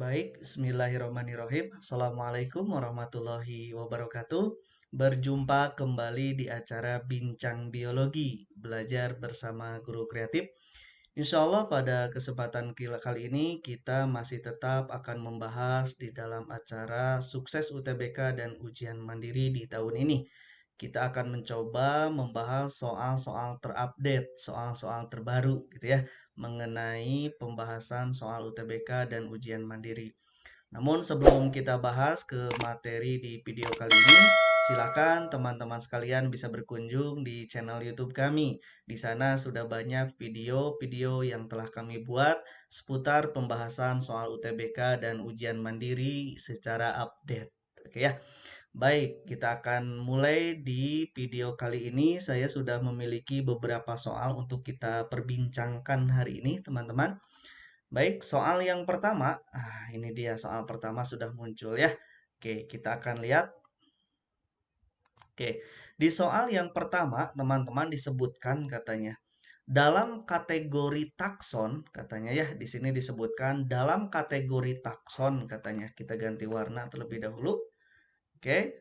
Baik, bismillahirrahmanirrahim. Assalamualaikum warahmatullahi wabarakatuh. Berjumpa kembali di acara Bincang Biologi, belajar bersama guru kreatif. Insya Allah pada kesempatan kali ini kita masih tetap akan membahas di dalam acara sukses UTBK dan ujian mandiri di tahun ini. Kita akan mencoba membahas soal-soal terupdate, soal-soal terbaru gitu ya, mengenai pembahasan soal UTBK dan ujian mandiri. Namun sebelum kita bahas ke materi di video kali ini, silakan teman-teman sekalian bisa berkunjung di channel YouTube kami. Di sana sudah banyak video-video yang telah kami buat seputar pembahasan soal UTBK dan ujian mandiri secara update. Oke ya. Baik, kita akan mulai di video kali ini. Saya sudah memiliki beberapa soal untuk kita perbincangkan hari ini, teman-teman. Baik, soal yang pertama. Ini dia soal pertama sudah muncul ya. Oke, kita akan lihat. Oke, di soal yang pertama, teman-teman disebutkan katanya. Dalam kategori takson, katanya ya, di sini disebutkan dalam kategori takson katanya. Kita ganti warna terlebih dahulu. Oke.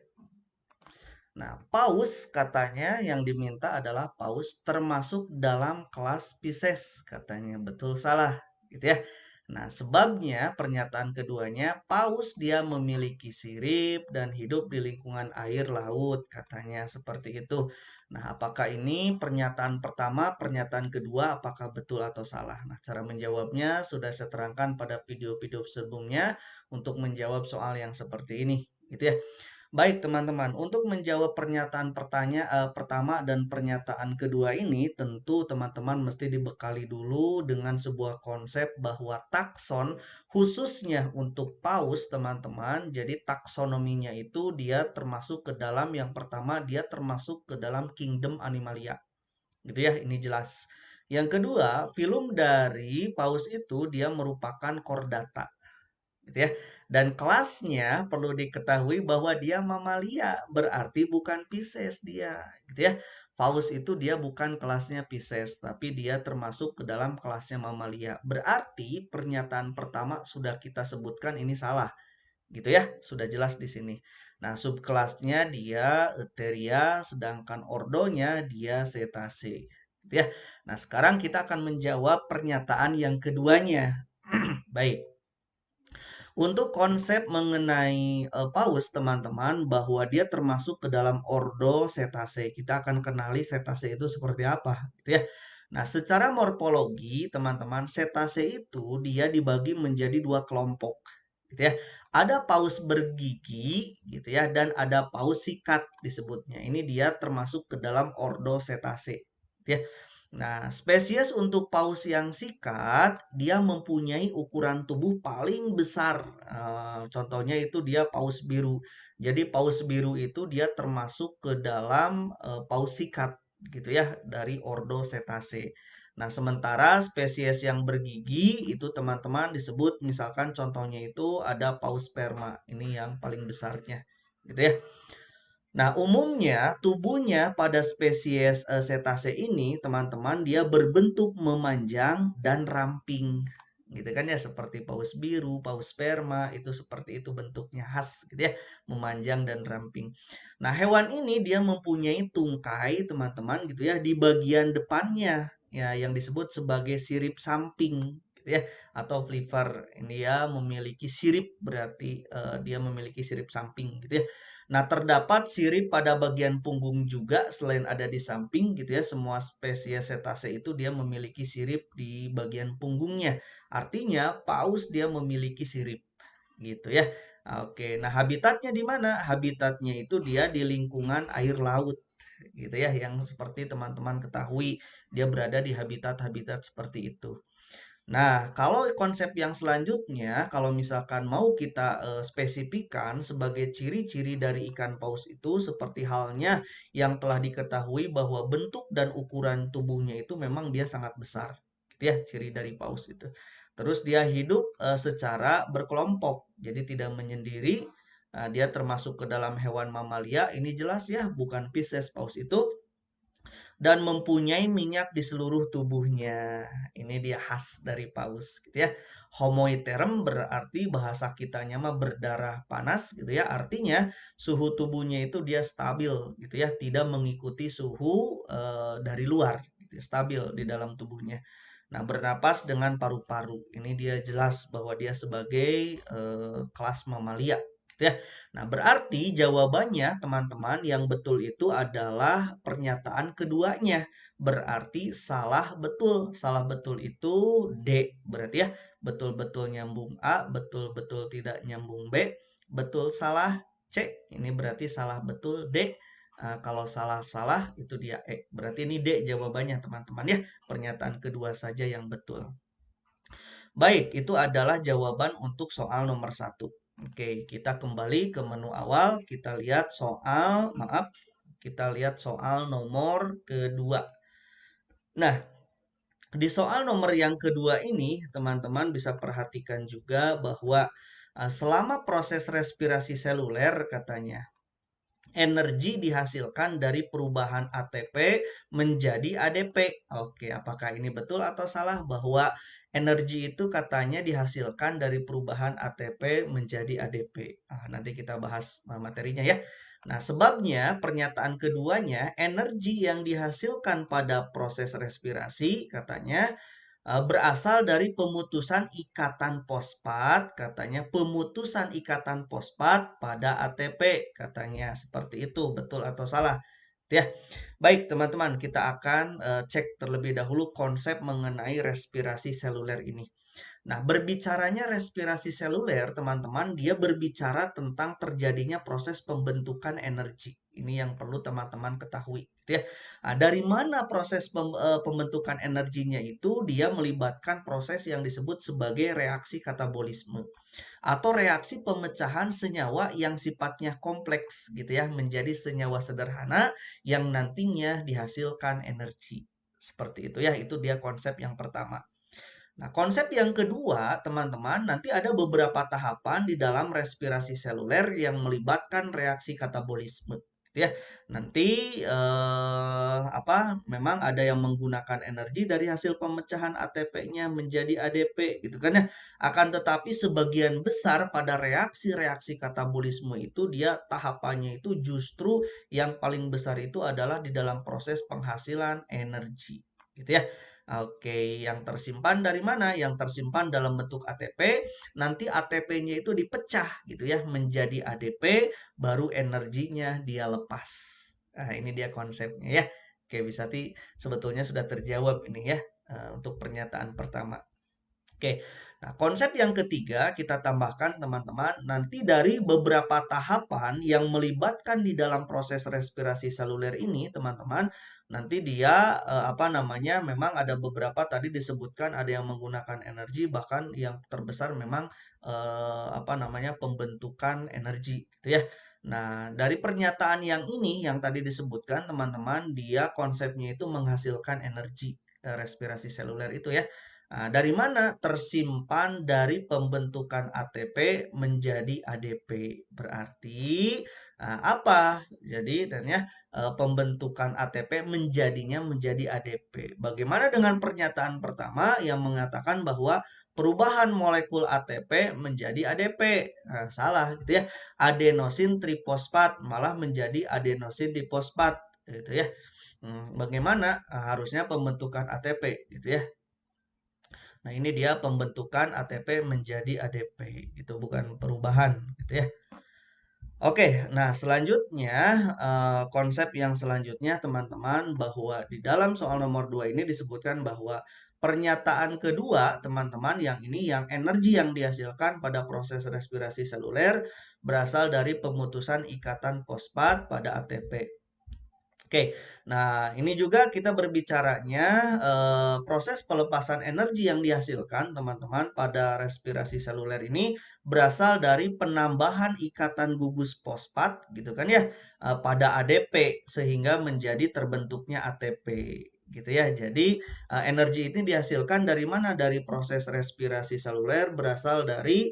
Nah, paus katanya yang diminta adalah paus termasuk dalam kelas Pisces katanya. Betul salah gitu ya. Nah, sebabnya pernyataan keduanya paus dia memiliki sirip dan hidup di lingkungan air laut katanya seperti itu. Nah, apakah ini pernyataan pertama, pernyataan kedua apakah betul atau salah? Nah, cara menjawabnya sudah saya terangkan pada video-video sebelumnya untuk menjawab soal yang seperti ini gitu ya. Baik teman-teman, untuk menjawab pertama dan pernyataan kedua ini, tentu teman-teman mesti dibekali dulu dengan sebuah konsep bahwa takson khususnya untuk paus teman-teman. Jadi taksonominya itu dia termasuk ke dalam yang pertama dia termasuk ke dalam kingdom Animalia. Gitu ya, ini jelas. Yang kedua, filum dari paus itu dia merupakan chordata gitu ya. Dan kelasnya perlu diketahui bahwa dia mamalia, berarti bukan Pisces dia, gitu ya. Paus itu dia bukan kelasnya Pisces, tapi dia termasuk ke dalam kelasnya mamalia. Berarti pernyataan pertama sudah kita sebutkan ini salah, gitu ya. Sudah jelas di sini. Nah, subkelasnya dia Eutheria, sedangkan ordonya dia Cetacea, gitu ya. Nah, sekarang kita akan menjawab pernyataan yang keduanya. Baik. Untuk konsep mengenai paus, teman-teman, bahwa dia termasuk ke dalam ordo Cetacea. Kita akan kenali Cetacea itu seperti apa, gitu ya. Nah, secara morfologi, teman-teman, Cetacea itu dia dibagi menjadi dua kelompok, gitu ya. Ada paus bergigi, gitu ya, dan ada paus sikat disebutnya. Ini dia termasuk ke dalam ordo Cetacea, gitu ya. Nah, spesies untuk paus yang sikat, dia mempunyai ukuran tubuh paling besar. Contohnya itu dia paus biru. Jadi paus biru itu dia termasuk ke dalam paus sikat gitu ya dari ordo Cetacea. Nah, sementara spesies yang bergigi itu teman-teman disebut misalkan contohnya itu ada paus sperma. Ini yang paling besarnya gitu ya. Nah, umumnya tubuhnya pada spesies Cetacea ini, teman-teman, dia berbentuk memanjang dan ramping. Gitu kan ya, seperti paus biru, paus sperma, itu seperti itu bentuknya khas gitu ya, memanjang dan ramping. Nah, hewan ini dia mempunyai tungkai, teman-teman, gitu ya, di bagian depannya ya yang disebut sebagai sirip samping gitu ya atau flipper. Ini ya memiliki sirip berarti dia memiliki sirip samping gitu ya. Nah, terdapat sirip pada bagian punggung juga selain ada di samping gitu ya. Semua spesies cetacea itu dia memiliki sirip di bagian punggungnya. Artinya paus dia memiliki sirip gitu ya. Oke, nah habitatnya di mana? Habitatnya itu dia di lingkungan air laut gitu ya yang seperti teman-teman ketahui dia berada di habitat-habitat seperti itu. Nah, kalau konsep yang selanjutnya, kalau misalkan mau kita spesifikkan sebagai ciri-ciri dari ikan paus itu seperti halnya yang telah diketahui bahwa bentuk dan ukuran tubuhnya itu memang dia sangat besar. Gitu ya, ciri dari paus itu. Terus dia hidup secara berkelompok, jadi tidak menyendiri. Nah, dia termasuk ke dalam hewan mamalia. Ini jelas ya, bukan Pisces paus itu dan mempunyai minyak di seluruh tubuhnya. Ini dia khas dari paus gitu ya. Homoiterm berarti bahasa kitanya mah berdarah panas gitu ya. Artinya suhu tubuhnya itu dia stabil gitu ya, tidak mengikuti suhu dari luar gitu ya, stabil di dalam tubuhnya. Nah, bernapas dengan paru-paru. Ini dia jelas bahwa dia sebagai kelas mamalia gitu ya. Nah, berarti jawabannya teman-teman yang betul itu adalah pernyataan keduanya. Berarti salah betul. Salah betul itu D. Berarti ya betul-betul nyambung A, betul-betul tidak nyambung B, betul salah C. Ini berarti salah betul D. Kalau salah-salah itu dia E. Berarti ini D jawabannya teman-teman ya. Pernyataan kedua saja yang betul. Baik, itu adalah jawaban untuk soal nomor 1. Oke, kita kembali ke menu awal. Kita lihat soal nomor kedua. Nah, di soal nomor yang kedua ini, teman-teman bisa perhatikan juga bahwa selama proses respirasi seluler katanya, energi dihasilkan dari perubahan ATP menjadi ADP. Oke, apakah ini betul atau salah bahwa energi itu katanya dihasilkan dari perubahan ATP menjadi ADP? Nanti kita bahas materinya ya. Nah, sebabnya pernyataan keduanya, energi yang dihasilkan pada proses respirasi katanya berasal dari pemutusan ikatan fosfat, katanya pemutusan ikatan fosfat pada ATP, katanya seperti itu, betul atau salah? Ya, baik teman-teman, kita akan cek terlebih dahulu konsep mengenai respirasi seluler ini. Nah, berbicaranya respirasi seluler, teman-teman, dia berbicara tentang terjadinya proses pembentukan energi. Ini yang perlu teman-teman ketahui, gitu ya. Dari mana proses pembentukan energinya itu? Dia melibatkan proses yang disebut sebagai reaksi katabolisme atau reaksi pemecahan senyawa yang sifatnya kompleks, gitu ya, menjadi senyawa sederhana yang nantinya dihasilkan energi. Seperti itu ya, itu dia konsep yang pertama. Nah, konsep yang kedua, teman-teman, nanti ada beberapa tahapan di dalam respirasi seluler yang melibatkan reaksi katabolisme, gitu ya. Nanti memang ada yang menggunakan energi dari hasil pemecahan ATP-nya menjadi ADP, gitu kan ya. Akan tetapi sebagian besar pada reaksi-reaksi katabolisme itu dia tahapannya itu justru yang paling besar itu adalah di dalam proses penghasilan energi, gitu ya. Oke, yang tersimpan dari mana? Yang tersimpan dalam bentuk ATP, nanti ATP-nya itu dipecah gitu ya menjadi ADP, baru energinya dia lepas. Nah, ini dia konsepnya ya. Oke, sebetulnya sudah terjawab ini ya untuk pernyataan pertama. Oke, nah konsep yang ketiga kita tambahkan teman-teman, nanti dari beberapa tahapan yang melibatkan di dalam proses respirasi seluler ini teman-teman, nanti dia memang ada beberapa tadi disebutkan ada yang menggunakan energi, bahkan yang terbesar memang pembentukan energi gitu ya. Nah, dari pernyataan yang ini yang tadi disebutkan teman-teman, dia konsepnya itu menghasilkan energi respirasi seluler itu ya. Nah, dari mana? Tersimpan dari pembentukan ATP menjadi ADP. Berarti apa? Jadi pembentukan ATP menjadi ADP. Bagaimana dengan pernyataan pertama yang mengatakan bahwa perubahan molekul ATP menjadi ADP? Nah, salah gitu ya. Adenosin trifosfat malah menjadi adenosin difosfat gitu ya. Bagaimana? Harusnya pembentukan ATP gitu ya. Nah, ini dia pembentukan ATP menjadi ADP. Itu bukan perubahan gitu ya. Oke, nah selanjutnya konsep yang selanjutnya teman-teman bahwa di dalam soal nomor 2 ini disebutkan bahwa pernyataan kedua teman-teman yang energi yang dihasilkan pada proses respirasi seluler berasal dari pemutusan ikatan fosfat pada ATP. Oke, nah ini juga kita berbicaranya proses pelepasan energi yang dihasilkan teman-teman pada respirasi seluler ini berasal dari penambahan ikatan gugus fosfat gitu kan ya pada ADP sehingga menjadi terbentuknya ATP gitu ya. Jadi energi ini dihasilkan dari mana? Dari proses respirasi seluler berasal dari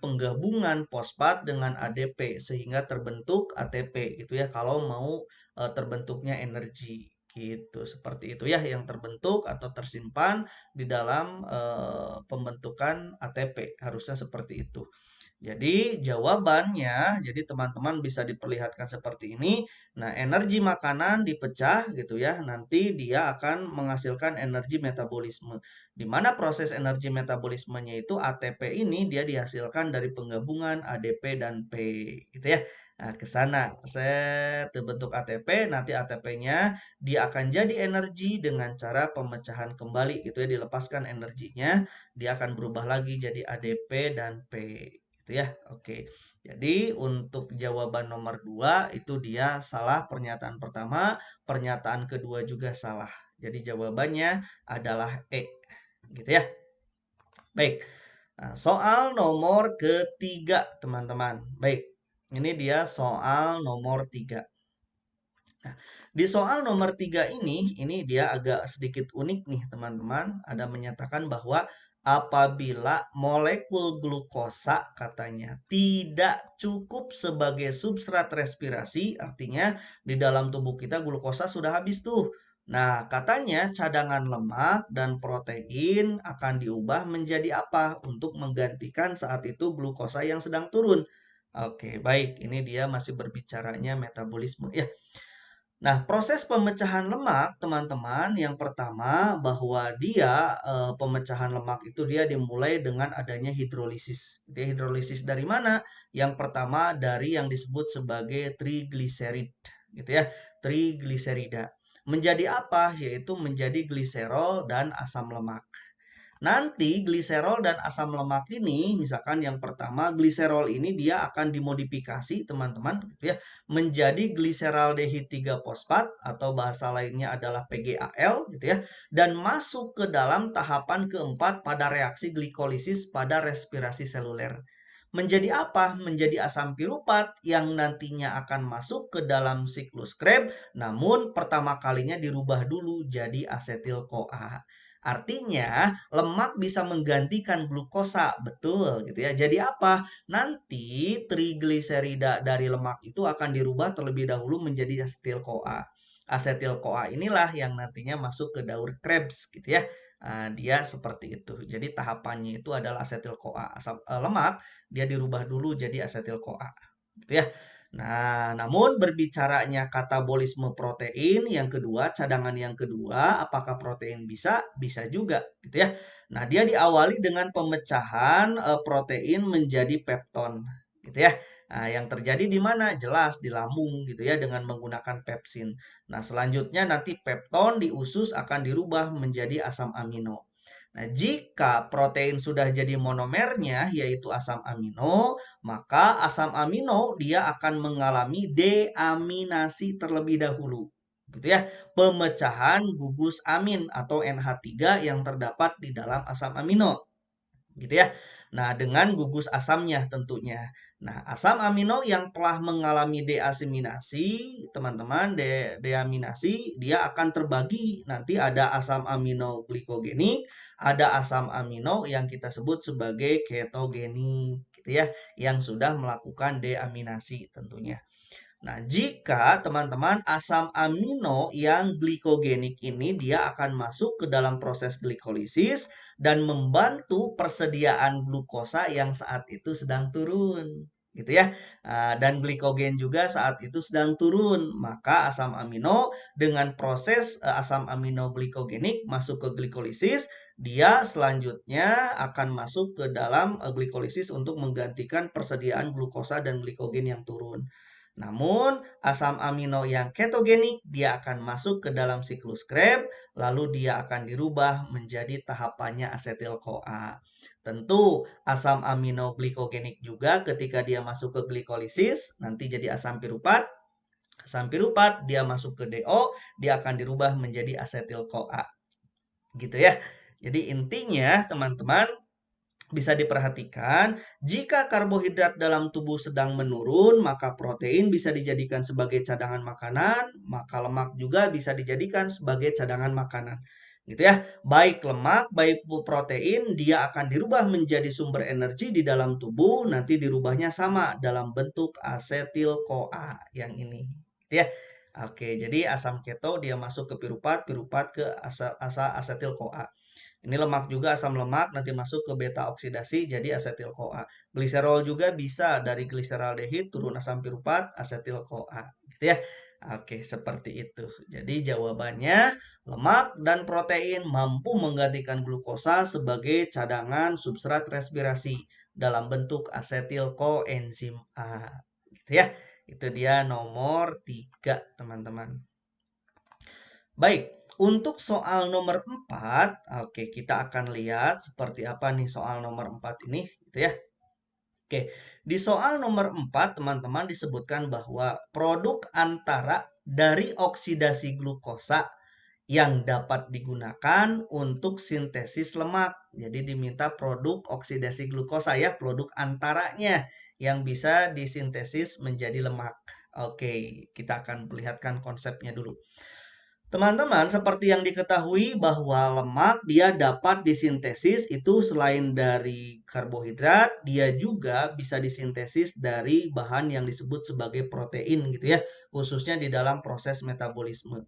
penggabungan fosfat dengan ADP sehingga terbentuk ATP gitu ya kalau mau terbentuknya energi Gitu, seperti itu ya yang terbentuk atau tersimpan di dalam pembentukan ATP. Harusnya seperti itu. Jadi jawabannya, jadi teman-teman bisa diperlihatkan seperti ini. Nah, energi makanan dipecah gitu ya. Nanti dia akan menghasilkan energi metabolisme. Di mana proses energi metabolismenya itu ATP ini dia dihasilkan dari penggabungan ADP dan P gitu ya. Nah, ke sana saya terbentuk ATP, nanti ATP-nya dia akan jadi energi dengan cara pemecahan kembali gitu ya, dilepaskan energinya, dia akan berubah lagi jadi ADP dan P gitu ya. Oke. Jadi untuk jawaban nomor 2 itu dia salah pernyataan pertama, pernyataan kedua juga salah. Jadi jawabannya adalah E gitu ya. Baik. Nah, soal nomor ketiga, teman-teman. Baik. Ini dia soal nomor 3. Nah, di soal nomor 3 ini dia agak sedikit unik nih teman-teman. Ada menyatakan bahwa apabila molekul glukosa katanya tidak cukup sebagai substrat respirasi, artinya di dalam tubuh kita glukosa sudah habis tuh. Nah, katanya cadangan lemak dan protein akan diubah menjadi apa untuk menggantikan saat itu glukosa yang sedang turun. Oke, baik. Ini dia masih berbicaranya metabolisme. Ya, nah, proses pemecahan lemak, teman-teman, yang pertama bahwa dia pemecahan lemak itu dia dimulai dengan adanya hidrolisis. Dia hidrolisis dari mana? Yang pertama dari yang disebut sebagai trigliserid, gitu ya, trigliserida. Menjadi apa? Yaitu menjadi gliserol dan asam lemak. Nanti gliserol dan asam lemak ini, misalkan yang pertama gliserol ini dia akan dimodifikasi teman-teman gitu ya, menjadi gliseraldehid 3 fosfat atau bahasa lainnya adalah PGAL gitu ya, dan masuk ke dalam tahapan keempat pada reaksi glikolisis pada respirasi seluler. Menjadi apa? Menjadi asam piruvat yang nantinya akan masuk ke dalam siklus Krebs, namun pertama kalinya dirubah dulu jadi asetil-CoA. Artinya, lemak bisa menggantikan glukosa, betul gitu ya. Jadi apa? Nanti trigliserida dari lemak itu akan dirubah terlebih dahulu menjadi asetil-CoA. Asetil-CoA inilah yang nantinya masuk ke daur Krebs gitu ya. Dia seperti itu. Jadi tahapannya itu adalah asetil-CoA. Lemak dia dirubah dulu jadi asetil-CoA. Gitu ya. Nah, namun berbicaranya katabolisme protein yang kedua, cadangan yang kedua, apakah protein bisa? Bisa juga, gitu ya. Nah, dia diawali dengan pemecahan protein menjadi pepton, gitu ya. Nah, yang terjadi di mana? Jelas di lambung, gitu ya, dengan menggunakan pepsin. Nah, selanjutnya nanti pepton di usus akan dirubah menjadi asam amino. Nah, jika protein sudah jadi monomernya, yaitu asam amino, maka asam amino dia akan mengalami deaminasi terlebih dahulu. Gitu ya. Pemecahan gugus amin atau NH3 yang terdapat di dalam asam amino. Gitu ya. Nah, dengan gugus asamnya tentunya. Nah, asam amino yang telah mengalami deaminasi, teman-teman, deaminasi, dia akan terbagi. Nanti ada asam amino glikogenik, ada asam amino yang kita sebut sebagai ketogenik, gitu ya, yang sudah melakukan deaminasi tentunya. Nah, jika teman-teman asam amino yang glikogenik ini dia akan masuk ke dalam proses glikolisis dan membantu persediaan glukosa yang saat itu sedang turun, gitu ya. Dan glikogen juga saat itu sedang turun, maka asam amino dengan proses asam amino glikogenik masuk ke glikolisis, dia selanjutnya akan masuk ke dalam glikolisis untuk menggantikan persediaan glukosa dan glikogen yang turun. Namun, asam amino yang ketogenik dia akan masuk ke dalam siklus Krebs, lalu dia akan dirubah menjadi tahapannya asetil-CoA. Tentu, asam amino glikogenik juga ketika dia masuk ke glikolisis, nanti jadi asam piruvat. Asam piruvat dia masuk ke DO, dia akan dirubah menjadi asetil-CoA. Gitu ya. Jadi intinya, teman-teman, bisa diperhatikan, jika karbohidrat dalam tubuh sedang menurun, maka protein bisa dijadikan sebagai cadangan makanan, maka lemak juga bisa dijadikan sebagai cadangan makanan. Gitu ya. Baik lemak, baik protein, dia akan dirubah menjadi sumber energi di dalam tubuh, nanti dirubahnya sama dalam bentuk asetil-CoA yang ini. Gitu ya. Oke, jadi asam keto dia masuk ke pirupat, pirupat ke asetil-CoA. Ini lemak juga, asam lemak nanti masuk ke beta oksidasi jadi asetil-CoA. Gliserol juga bisa dari gliseraldehid turun asam pirupat asetil-CoA, gitu ya. Oke, seperti itu. Jadi jawabannya lemak dan protein mampu menggantikan glukosa sebagai cadangan substrat respirasi dalam bentuk asetil koenzim A. Gitu ya. Itu dia nomor 3, teman-teman. Baik, untuk soal nomor 4, oke, kita akan lihat seperti apa nih soal nomor 4 ini, gitu ya. Oke, di soal nomor 4, teman-teman disebutkan bahwa produk antara dari oksidasi glukosa yang dapat digunakan untuk sintesis lemak. Jadi diminta produk oksidasi glukosa ya, produk antaranya yang bisa disintesis menjadi lemak. Oke, kita akan perlihatkan konsepnya dulu. Teman-teman, seperti yang diketahui bahwa lemak dia dapat disintesis itu selain dari karbohidrat, dia juga bisa disintesis dari bahan yang disebut sebagai protein gitu ya, khususnya di dalam proses metabolisme.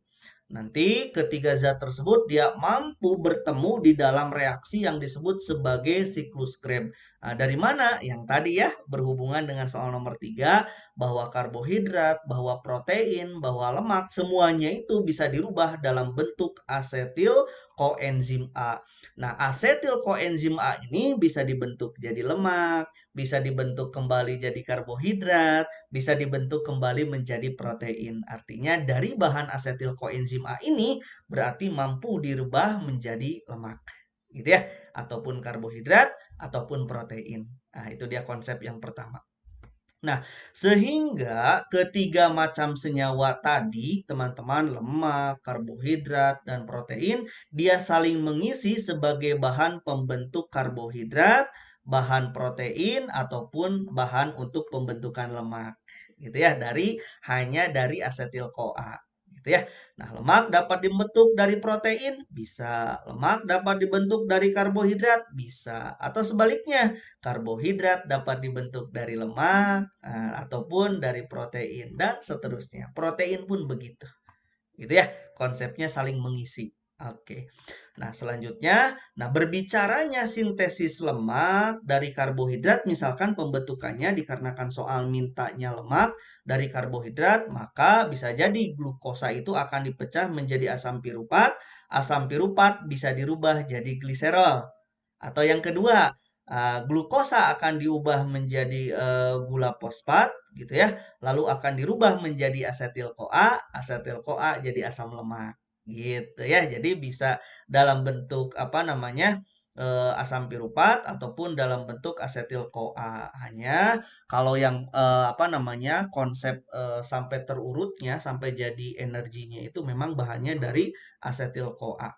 Nanti ketiga zat tersebut dia mampu bertemu di dalam reaksi yang disebut sebagai siklus Krebs. Nah, dari mana? Yang tadi ya berhubungan dengan soal nomor 3 bahwa karbohidrat, bahwa protein, bahwa lemak semuanya itu bisa dirubah dalam bentuk asetil koenzim A. Nah, asetil koenzim A ini bisa dibentuk jadi lemak, bisa dibentuk kembali jadi karbohidrat, bisa dibentuk kembali menjadi protein. Artinya dari bahan asetil koenzim A ini berarti mampu dirubah menjadi lemak. Gitu ya, ataupun karbohidrat ataupun protein. Nah, itu dia konsep yang pertama. Nah, sehingga ketiga macam senyawa tadi, teman-teman, lemak, karbohidrat, dan protein, dia saling mengisi sebagai bahan pembentuk karbohidrat, bahan protein, ataupun bahan untuk pembentukan lemak. Gitu ya, hanya dari asetil-CoA. Gitu ya. Nah, lemak dapat dibentuk dari protein, bisa. Lemak dapat dibentuk dari karbohidrat, bisa. Atau sebaliknya, karbohidrat dapat dibentuk dari lemak ataupun dari protein dan seterusnya. Protein pun begitu. Gitu ya, konsepnya saling mengisi. Oke. Nah, selanjutnya, berbicaranya sintesis lemak dari karbohidrat, misalkan pembentukannya dikarenakan soal mintanya lemak dari karbohidrat, maka bisa jadi glukosa itu akan dipecah menjadi asam pirupat bisa dirubah jadi gliserol. Atau yang kedua, glukosa akan diubah menjadi gula fosfat gitu ya, lalu akan dirubah menjadi asetil-CoA jadi asam lemak gitu ya. Jadi bisa dalam bentuk apa namanya asam pirupat ataupun dalam bentuk asetil-CoA. Hanya kalau yang apa namanya konsep sampai terurutnya sampai jadi energinya itu memang bahannya dari asetil-CoA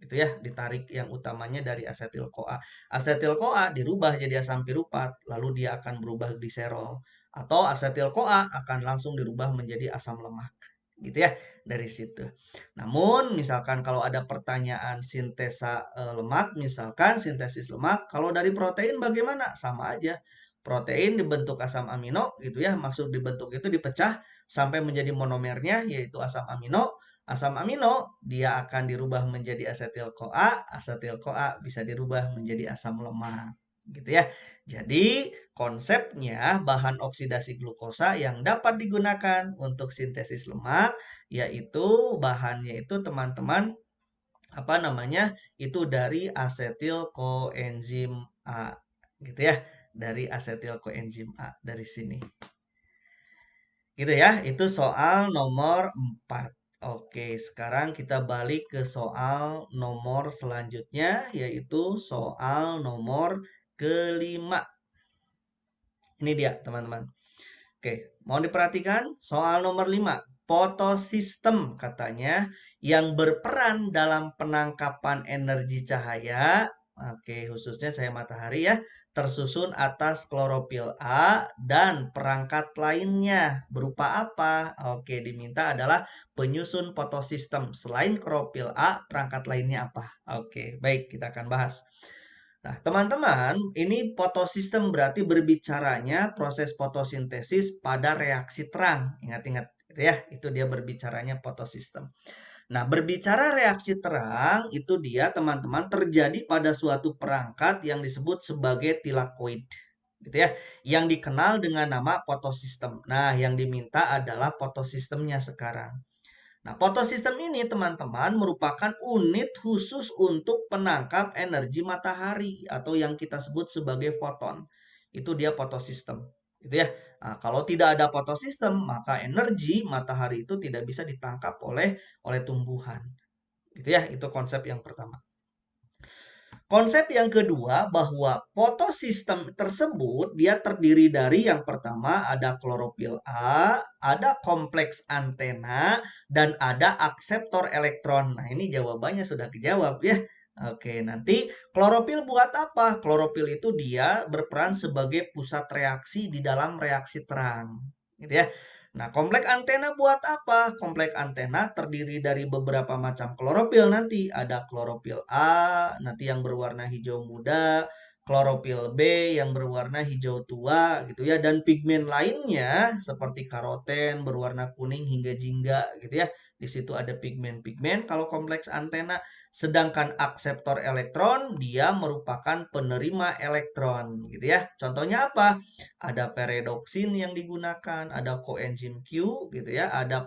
gitu ya, ditarik yang utamanya dari asetil-CoA. Asetil-CoA dirubah jadi asam pirupat, lalu dia akan berubah gliserol. Atau asetil-CoA akan langsung dirubah menjadi asam lemak. Gitu ya, dari situ. Namun, misalkan kalau ada pertanyaan sintesa lemak, misalkan sintesis lemak, kalau dari protein bagaimana? Sama aja. Protein dibentuk asam amino gitu ya, maksud dibentuk itu dipecah sampai menjadi monomernya yaitu asam amino. Asam amino dia akan dirubah menjadi asetil-CoA, asetil-CoA bisa dirubah menjadi asam lemak, gitu ya. Jadi konsepnya bahan oksidasi glukosa yang dapat digunakan untuk sintesis lemak yaitu bahannya itu teman-teman apa namanya? Itu dari asetil koenzim A, gitu ya. Dari asetil koenzim A dari sini. Gitu ya, itu soal nomor 4. Oke, sekarang kita balik ke soal nomor selanjutnya, yaitu soal nomor kelima. Ini dia, teman-teman. Oke, mau diperhatikan soal nomor 5. Fotosistem katanya yang berperan dalam penangkapan energi cahaya, oke, khususnya cahaya matahari ya, tersusun atas klorofil A dan perangkat lainnya. Berupa apa? Oke, diminta adalah penyusun fotosistem. Selain klorofil A, perangkat lainnya apa? Oke, baik, kita akan bahas. Nah, teman-teman, ini fotosistem berarti berbicaranya proses fotosintesis pada reaksi terang. Ingat-ingat, gitu ya. Itu dia berbicaranya photosystem. Nah, berbicara reaksi terang itu dia teman-teman terjadi pada suatu perangkat yang disebut sebagai tilakoid, gitu ya, yang dikenal dengan nama photosystem. Nah, yang diminta adalah photosystemnya sekarang. Nah, photosystem ini teman-teman merupakan unit khusus untuk penangkap energi matahari atau yang kita sebut sebagai foton. Itu dia photosystem, gitu ya. Nah, kalau tidak ada photosystem, maka energi matahari itu tidak bisa ditangkap oleh tumbuhan. Gitu ya, itu konsep yang pertama. Konsep yang kedua bahwa fotosistem tersebut dia terdiri dari yang pertama ada klorofil A, ada kompleks antena, dan ada akseptor elektron. Nah, ini jawabannya sudah kejawab ya. Oke, nanti klorofil buat apa? Klorofil itu dia berperan sebagai pusat reaksi di dalam reaksi terang. Gitu ya. Nah, kompleks antena buat apa? Kompleks antena terdiri dari beberapa macam klorofil nanti. Ada klorofil A, nanti yang berwarna hijau muda, klorofil B yang berwarna hijau tua gitu ya, dan pigmen lainnya seperti karoten berwarna kuning hingga jingga gitu ya. Di situ ada pigmen-pigmen kalau kompleks antena. Sedangkan akseptor elektron dia merupakan penerima elektron gitu ya. Contohnya apa? Ada peredoxin yang digunakan, ada coenzim Q gitu ya, ada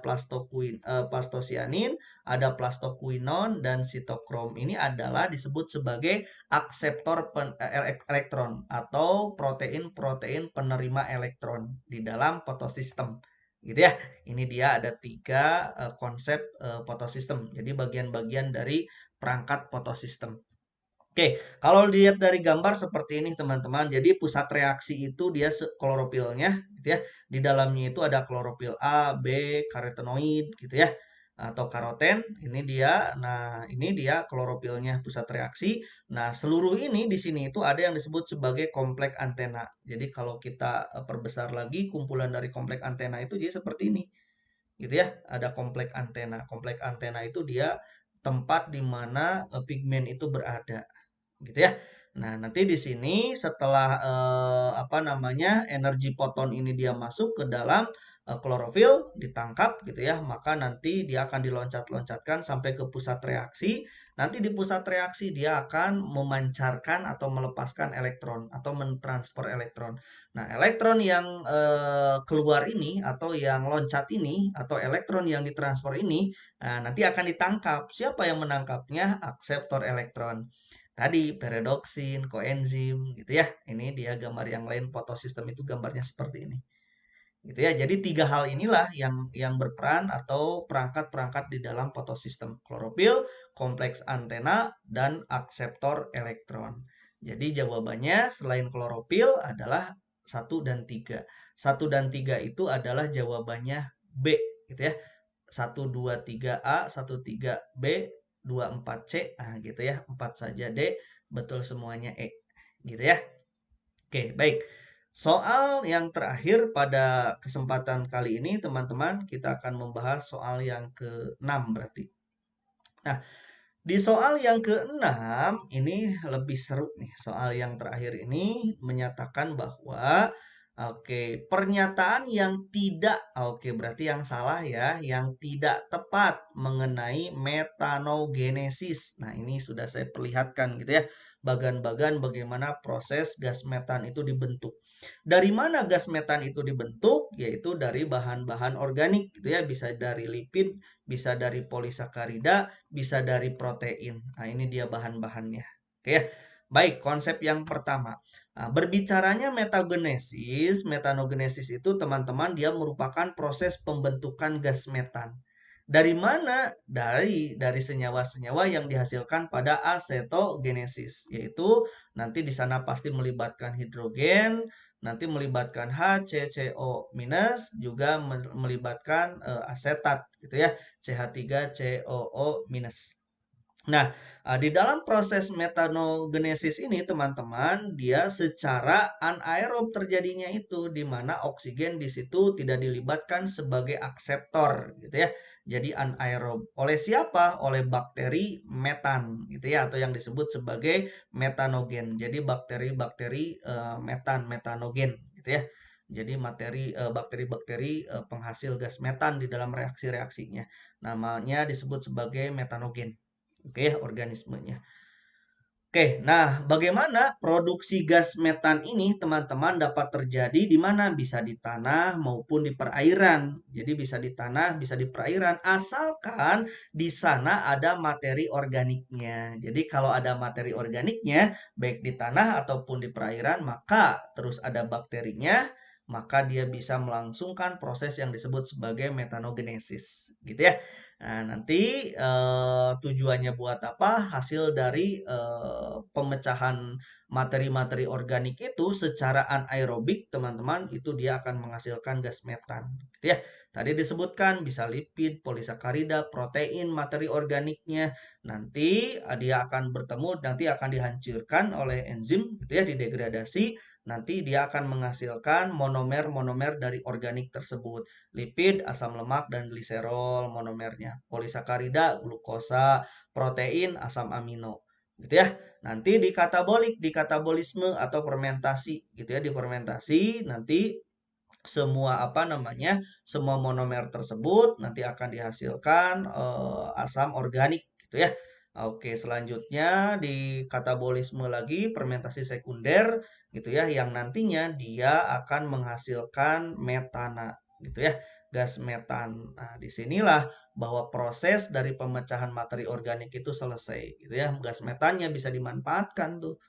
plastosianin, ada plastoquinon dan sitokrom. Ini adalah disebut sebagai akseptor elektron atau protein-protein penerima elektron di dalam fotosistem. Gitu ya. Ini dia ada 3 konsep fotosistem. Jadi bagian-bagian dari perangkat fotosistem. Oke, kalau dilihat dari gambar seperti ini teman-teman, jadi pusat reaksi itu dia klorofilnya gitu ya. Di dalamnya itu ada klorofil A, B, karotenoid gitu ya. Atau karoten, ini dia. Nah, ini dia klorofilnya pusat reaksi. Nah, seluruh ini di sini itu ada yang disebut sebagai kompleks antena. Jadi kalau kita perbesar lagi kumpulan dari kompleks antena itu jadi seperti ini. Gitu ya. Ada kompleks antena. Kompleks antena itu dia tempat di mana pigmen itu berada gitu ya. Nah, nanti di sini setelah apa namanya energi foton ini dia masuk ke dalam klorofil ditangkap gitu ya, maka nanti dia akan diloncat-loncatkan sampai ke pusat reaksi. Nanti di pusat reaksi dia akan memancarkan atau melepaskan elektron atau mentransfer elektron. Nah, elektron yang keluar ini atau yang loncat ini atau elektron yang ditransfer ini nanti akan ditangkap. Siapa yang menangkapnya? Akseptor elektron. Tadi peredoxin, koenzim gitu ya. Ini dia gambar yang lain fotosistem itu gambarnya seperti ini. Gitu ya. Jadi 3 hal inilah yang berperan atau perangkat-perangkat di dalam fotosistem. Klorofil, kompleks antena, dan akseptor elektron. Jadi jawabannya selain klorofil adalah 1 dan 3. 1 dan 3 itu adalah jawabannya B gitu ya. 1, 2, 3A, 1, 3B, 2, 4C. Nah, gitu ya. 4 saja D, betul semuanya E. Gitu ya. Oke, baik. Soal yang terakhir pada kesempatan kali ini, teman-teman, kita akan membahas soal yang ke-6 berarti. Nah, di soal yang ke-6 ini lebih seru nih. Soal yang terakhir ini menyatakan bahwa oke, pernyataan yang tidak oke berarti yang salah ya, yang tidak tepat mengenai metanogenesis. Nah, ini sudah saya perlihatkan gitu ya. Bagan-bagan bagaimana proses gas metan itu dibentuk. Dari mana gas metan itu dibentuk? Yaitu dari bahan-bahan organik gitu ya, bisa dari lipid, bisa dari polisakarida, bisa dari protein. Nah, ini dia bahan-bahannya. Oke ya. Baik, konsep yang pertama. Nah, berbicaranya metagenesis, metanogenesis itu teman-teman dia merupakan proses pembentukan gas metan. Dari mana? Dari senyawa-senyawa yang dihasilkan pada asetogenesis, yaitu nanti di sana pasti melibatkan hidrogen, nanti melibatkan HCCO minus, juga melibatkan asetat gitu ya, CH3COO minus. Nah, di dalam proses metanogenesis ini teman-teman, dia secara anaerob terjadinya itu di mana oksigen di situ tidak dilibatkan sebagai akseptor gitu ya. Jadi anaerob. Oleh siapa? Oleh bakteri metan gitu ya atau yang disebut sebagai metanogen. Jadi bakteri-bakteri metanogen gitu ya. Jadi bakteri-bakteri penghasil gas metan di dalam reaksi-reaksinya. Namanya disebut sebagai metanogen. Oke, ya, organismenya. Oke, nah bagaimana produksi gas metan ini teman-teman dapat terjadi di mana? Bisa di tanah maupun di perairan. Jadi bisa di tanah, bisa di perairan asalkan di sana ada materi organiknya. Jadi kalau ada materi organiknya baik di tanah ataupun di perairan maka terus ada bakterinya, maka dia bisa melangsungkan proses yang disebut sebagai metanogenesis, gitu ya. Nah, nanti tujuannya buat apa? Hasil dari pemecahan materi-materi organik itu secara anaerobik, teman-teman, itu dia akan menghasilkan gas metan. Gitu ya. Tadi disebutkan bisa lipid, polisakarida, protein, materi organiknya. Nanti dia akan bertemu, nanti akan dihancurkan oleh enzim, gitu ya, didegradasi. Nanti dia akan menghasilkan monomer-monomer dari organik tersebut. Lipid, asam lemak, dan gliserol monomernya. Polisakarida, glukosa, protein, asam amino. Gitu ya. Nanti di katabolik, di katabolisme atau fermentasi gitu ya, di fermentasi nanti semua apa namanya? Semua monomer tersebut nanti akan dihasilkan asam organik gitu ya. Oke, selanjutnya di katabolisme lagi fermentasi sekunder gitu ya yang nantinya dia akan menghasilkan metana gitu ya, gas metan. Nah, disinilah bahwa proses dari pemecahan materi organik itu selesai gitu ya. Gas metannya bisa dimanfaatkan tuh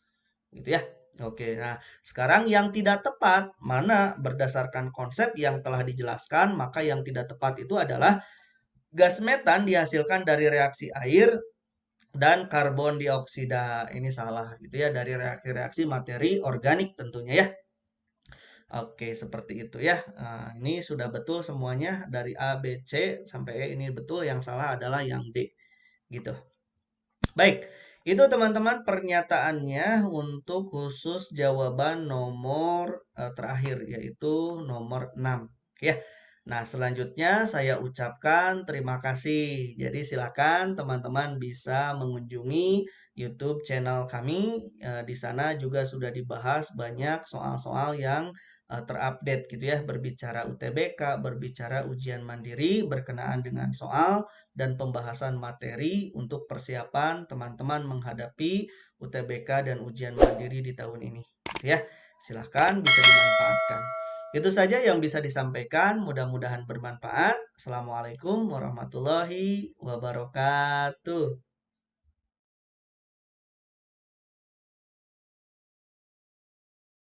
gitu ya. Oke, nah sekarang yang tidak tepat mana berdasarkan konsep yang telah dijelaskan, maka yang tidak tepat itu adalah gas metan dihasilkan dari reaksi air dan karbon dioksida. Ini salah gitu ya, dari reaksi-reaksi materi organik tentunya ya. Oke, seperti itu ya. Nah, ini sudah betul semuanya dari A, B, C sampai E ini betul, yang salah adalah yang D gitu. Baik, itu teman-teman pernyataannya untuk khusus jawaban nomor terakhir yaitu nomor 6. Oke ya. Nah, selanjutnya saya ucapkan terima kasih. Jadi silakan teman-teman bisa mengunjungi YouTube channel kami. Di sana juga sudah dibahas banyak soal-soal yang terupdate gitu ya, berbicara UTBK, berbicara ujian mandiri berkenaan dengan soal dan pembahasan materi untuk persiapan teman-teman menghadapi UTBK dan ujian mandiri di tahun ini. Ya, silahkan bisa dimanfaatkan. Itu saja yang bisa disampaikan. Mudah-mudahan bermanfaat. Assalamualaikum warahmatullahi wabarakatuh.